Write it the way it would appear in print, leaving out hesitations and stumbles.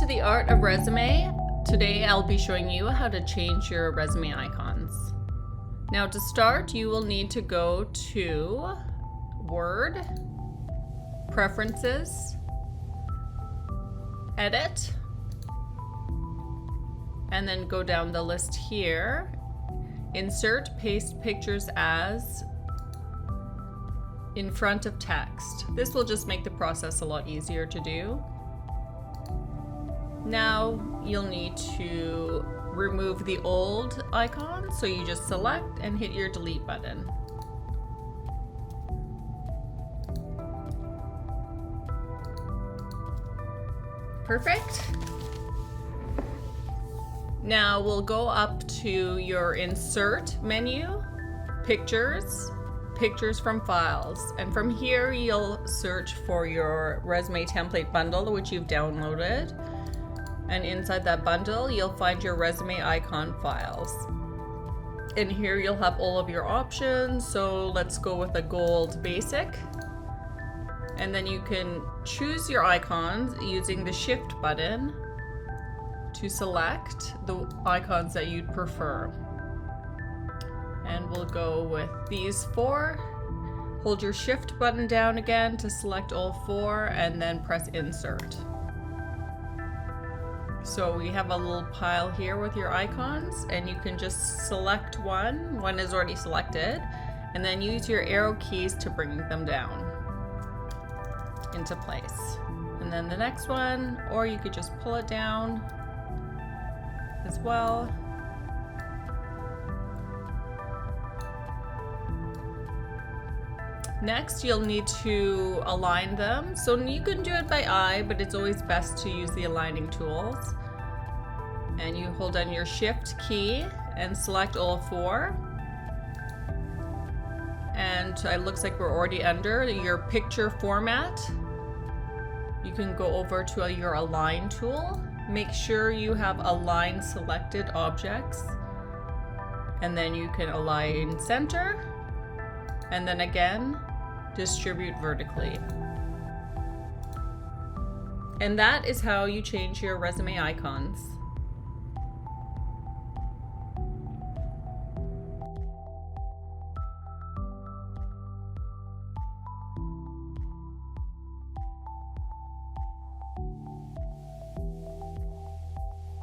to the art of resume. Today I'll be showing you how to change your resume icons. Now to start, you will need to go to Word, Preferences, Edit, and then go down the list here. Insert Paste Pictures As in front of text. This will just make the process a lot easier to do. Now you'll need to remove the old icon, so you just select and hit your delete button. Perfect. Now we'll go up to your Insert menu, Pictures, Pictures from Files, and from here you'll search for your resume template bundle which you've downloaded. And inside that bundle, you'll find your resume icon files. In here, you'll have all of your options. So let's go with a gold basic. And then you can choose your icons using the Shift button to select the icons that you'd prefer. And we'll go with these 4. Hold your Shift button down again to select all 4 and then press Insert. So we have a little pile here with your icons, and you can just select one. One is already selected, and then use your arrow keys to bring them down into place. And then the next one, or you could just pull it down as well. Next, you'll need to align them. So you can do it by eye, but it's always best to use the aligning tools. And you hold down your Shift key and select all 4. And it looks like we're already under your picture format. You can go over to your Align tool. Make sure you have Align selected objects. And then you can align center. And then again, distribute vertically. And that is how you change your resume icons.